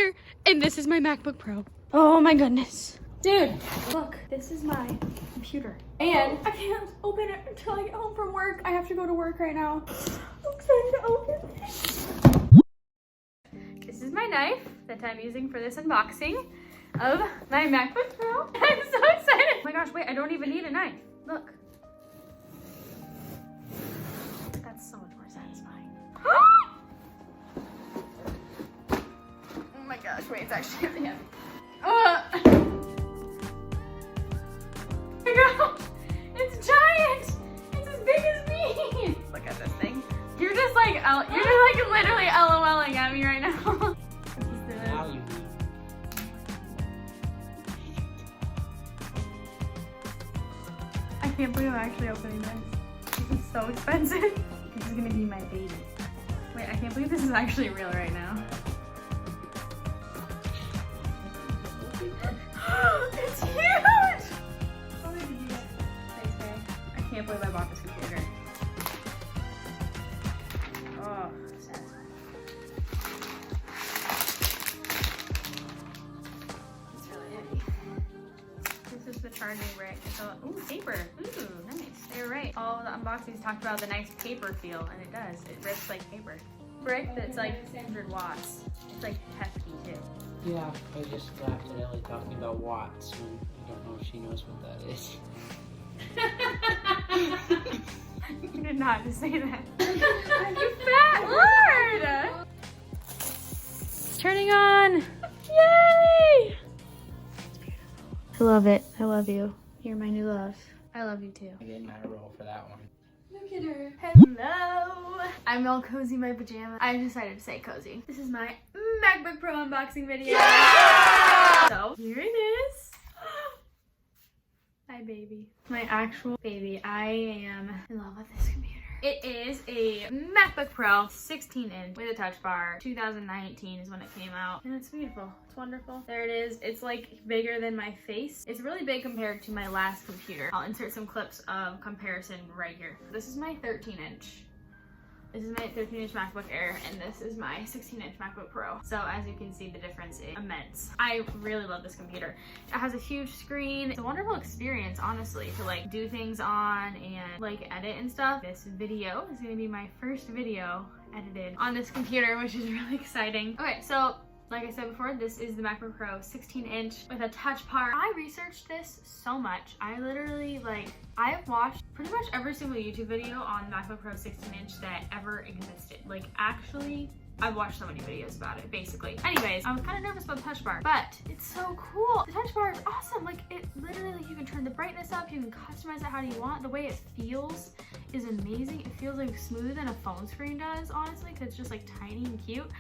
computer, and this is my MacBook Pro. Oh my goodness. Dude, look, this is my computer. And I can't open it until I get home from work. I have to go to work right now. I'm excited to open this. This is my knife that I'm using for this unboxing of my MacBook Pro. I'm so excited. Oh my gosh, wait, I don't even need a knife. Look. That's so much more satisfying. Oh my gosh, wait, it's actually really heavy. Oh my god, it's giant. It's as big as me. Look at this thing. You're just like literally LOLing at me right now. I can't believe I'm actually opening this. This is so expensive. This is gonna be my baby. Wait, I can't believe this is actually real right now. It's huge! How did you get? Thanks, babe. I can't believe I bought this computer. Oh, satisfying. It's really heavy. This is the charging brick. So, ooh, paper. Ooh, nice. They're right. All the unboxings talked about the nice paper feel, and it does. It rips like paper. Brick that's like 100 watts. It's like hefty too. Yeah, I just laughed at Ellie talking about watts when I don't know if she knows what that is. You did not just say that. You fat lord! It's turning on! Yay! I love it. I love you. You're my new love. I love you too. I get an eye roll for that one. Look at her. Hello! I'm all cozy in my pajamas. I decided to say cozy. This is my MacBook Pro unboxing video. Yeah! So, here it is. Hi, baby. My actual baby. I am in love with this computer. It is a MacBook Pro 16-inch with a touch bar. 2019 is when it came out. And it's beautiful. It's wonderful. There it is. It's like bigger than my face. It's really big compared to my last computer. I'll insert some clips of comparison right here. This is my 13-inch. This is my 13-inch MacBook Air, and this is my 16-inch MacBook Pro. So as you can see, the difference is immense. I really love this computer. It has a huge screen. It's a wonderful experience, honestly, to like do things on and like edit and stuff. This video is gonna be my first video edited on this computer, which is really exciting. Okay, so like I said before, this is the MacBook Pro 16-inch with a touch bar. I researched this so much. I literally I've watched pretty much every single YouTube video on MacBook Pro 16-inch that ever existed. Like actually, I've watched so many videos about it, basically. Anyways, I was kind of nervous about the touch bar, but it's so cool. The touch bar is awesome. Like it literally, you can turn the brightness up, you can customize it how you want. The way it feels is amazing. It feels like smoother than a phone screen does, honestly, because it's just like tiny and cute.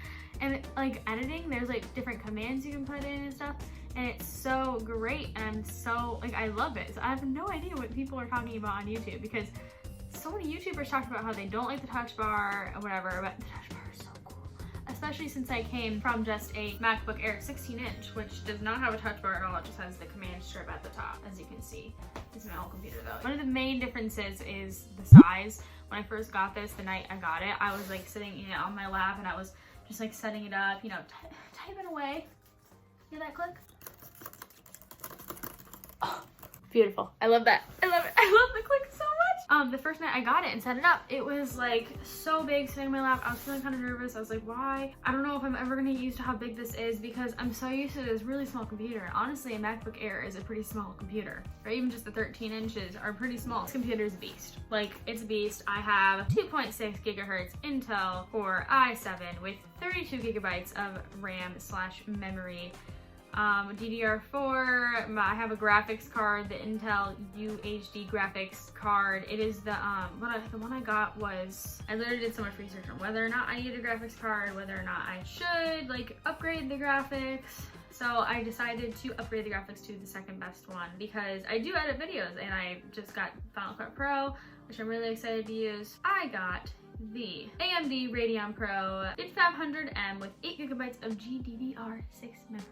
And like editing, there's like different commands you can put in and stuff, and it's so great, and I'm so like, I love it. So I have no idea what people are talking about on YouTube, because so many YouTubers talked about how they don't like the touch bar or whatever, but the touch bar is so cool. Especially since I came from just a MacBook Air 16-inch, which does not have a touch bar at all. It just has the command strip at the top, as you can see. This is my old computer though. One of the main differences is the size. When I first got this, the night I got it, I was like sitting in it on my lap, and I was just like setting it up, you know, typing away. Hear that click? Oh, beautiful. I love that. I love it. I love the click so much. The first night I got it and set it up, it was like so big sitting in my lap. I was feeling kind of nervous. I was like, why? I don't know if I'm ever gonna get used to how big this is, because I'm so used to this really small computer. Honestly, a MacBook Air is a pretty small computer, or even just the 13 inches are pretty small. This computer is a beast. Like, it's a beast. I have 2.6 gigahertz Intel Core i7 with 32 gigabytes of RAM/memory. DDR4, I have a graphics card, the Intel UHD graphics card. It is the one I got was, I literally did so much research on whether or not I needed a graphics card, whether or not I should like upgrade the graphics. So I decided to upgrade the graphics to the second best one, because I do edit videos, and I just got Final Cut Pro, which I'm really excited to use. I got the AMD Radeon Pro 5500M with 8 gigabytes of GDDR6 memory.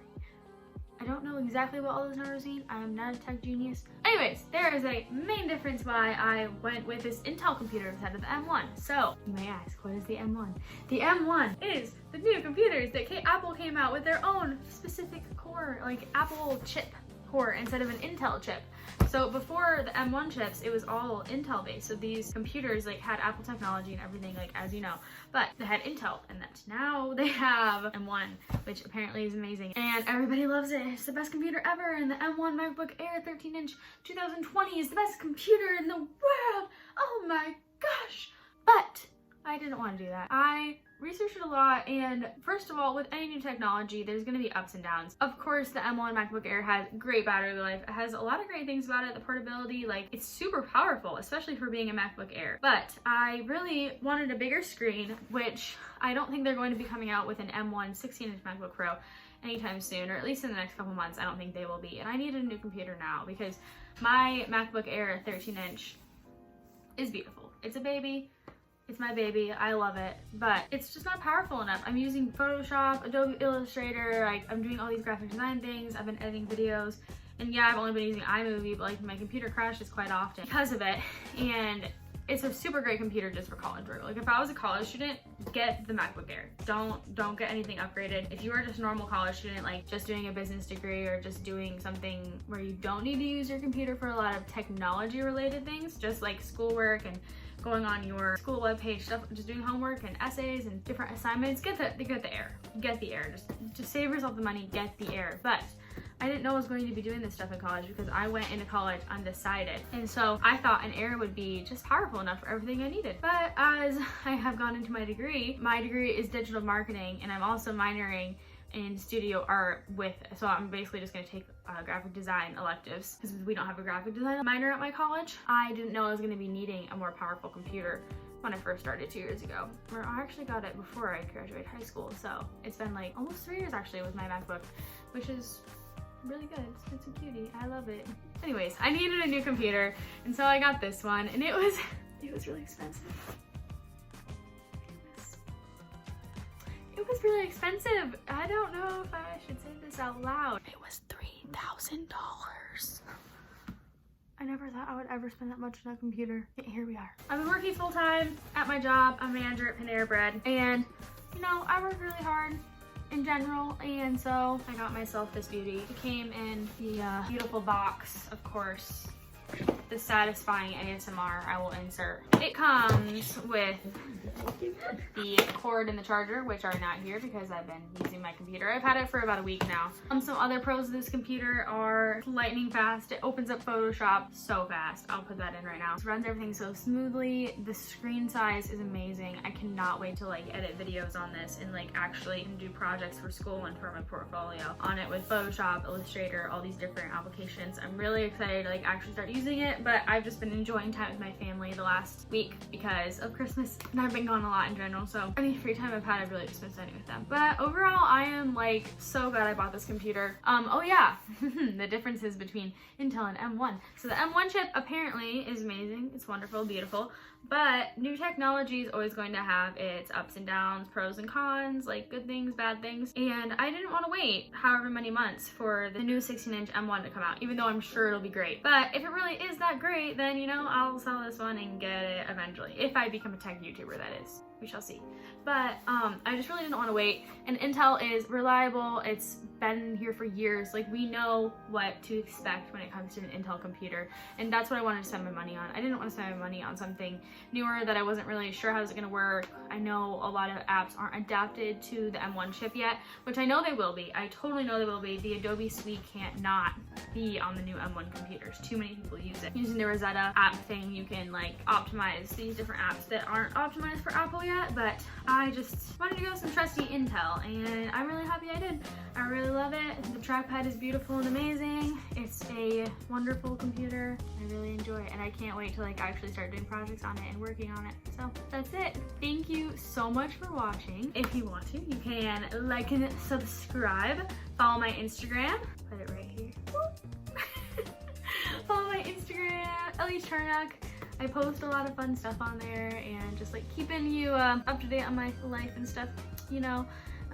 I don't don't know exactly what all those numbers mean. I am not a tech genius. Anyways, there is a main difference why I went with this Intel computer instead of the M1. So you may ask, what is the M1? The M1 is the new computers that Apple came out with their own specific core, like Apple chip core instead of an Intel chip. So before the M1 chips, it was all Intel based. So these computers like had Apple technology and everything, like as you know, but they had Intel, and that's now they have M1, which apparently is amazing. And everybody loves it. It's the best computer ever. And the M1 MacBook Air 13-inch 2020 is the best computer in the world. Oh my gosh. But I didn't want to do that. I researched it a lot, and first of all, with any new technology, there's going to be ups and downs. Of course, the M1 MacBook Air has great battery life. It has a lot of great things about it. The portability, like, it's super powerful, especially for being a MacBook Air. But I really wanted a bigger screen, which I don't think they're going to be coming out with an M1 16-inch MacBook Pro anytime soon, or at least in the next couple months. I don't think they will be. And I needed a new computer now because my MacBook Air 13-inch is beautiful. It's a baby. It's my baby, I love it, but it's just not powerful enough. I'm using Photoshop, Adobe Illustrator, like I'm doing all these graphic design things, I've been editing videos, and yeah, I've only been using iMovie, but like my computer crashes quite often because of it, and it's a super great computer just for college work. Like if I was a college student, get the MacBook Air. Don't get anything upgraded. If you are just a normal college student, like just doing a business degree or just doing something where you don't need to use your computer for a lot of technology related things, just like schoolwork and going on your school webpage stuff, just doing homework and essays and different assignments, get the Air. Get the Air. Just save yourself the money, get the Air. But I didn't know I was going to be doing this stuff in college because I went into college undecided. And so I thought an Air would be just powerful enough for everything I needed. But as I have gone into my degree is digital marketing, and I'm also minoring in studio art so I'm basically just going to take graphic design electives because we don't have a graphic design minor at my college. I didn't know I was going to be needing a more powerful computer when I first started 2 years ago. Or I actually got it before I graduated high school, so it's been like almost 3 years actually with my MacBook, which is really good. It's a cutie. I love it. Anyways, I needed a new computer, and so I got this one, and it was really expensive. It was really expensive. I don't know if I should say this out loud. It was $3,000. I never thought I would ever spend that much on a computer. Yet here we are. I've been working full time at my job. I'm a manager at Panera Bread, and you know, I work really hard in general, and so I got myself this beauty. It came in the beautiful box, of course. The satisfying ASMR I will insert. It comes with the cord and the charger, which are not here because I've been using my computer. I've had it for about a week now. Some other pros of this computer are lightning fast. It opens up Photoshop so fast. I'll put that in right now. It runs everything so smoothly. The screen size is amazing. I cannot wait to like edit videos on this and like actually do projects for school and for my portfolio on it with Photoshop, Illustrator, all these different applications. I'm really excited to like actually start using it, but I've just been enjoying time with my family the last week because of Christmas, and I've been gone a lot in general, so any free time I've had, I've really just been spending with them. But overall, I am like so glad I bought this computer. Oh yeah, the differences between Intel and M1. So the M1 chip apparently is amazing. It's wonderful, beautiful, but new technology is always going to have its ups and downs, pros and cons, like good things, bad things. And I didn't want to wait however many months for the new 16-inch M1 to come out, even though I'm sure it'll be great. But if it really is that great, then you know, I'll sell this one and get it eventually. If I become a tech YouTuber, that is. We shall see. But I just really didn't want to wait. And Intel is reliable. It's been here for years. Like, we know what to expect when it comes to an Intel computer, and that's what I wanted to spend my money on. I didn't want to spend my money on something newer that I wasn't really sure how it was going to work. I know a lot of apps aren't adapted to the M1 chip yet, which I know they will be. I totally know they will be. The Adobe Suite can't not be on the new M1 computers. Too many people use it. Using the Rosetta app thing, you can like optimize these different apps that aren't optimized for Apple yet, but I just wanted to go with some trusty Intel, and I'm really happy I did. I really love it. The trackpad is beautiful and amazing. It's a wonderful computer. I really enjoy it, and I can't wait to like actually start doing projects on it and working on it. So that's it. Thank you so much for watching. If you want to, you can like and subscribe. Follow my Instagram. Put it right here. Follow my Instagram, Ellie Charnock. I post a lot of fun stuff on there and just like keeping you up to date on my life and stuff, you know.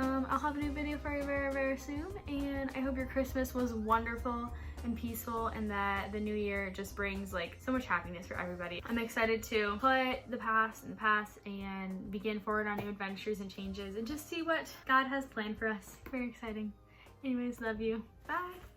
I'll have a new video for you very, very soon, and I hope your Christmas was wonderful and peaceful, and that the new year just brings like so much happiness for everybody. I'm excited to put the past in the past and begin forward on new adventures and changes and just see what God has planned for us. Very exciting. Anyways, love you. Bye.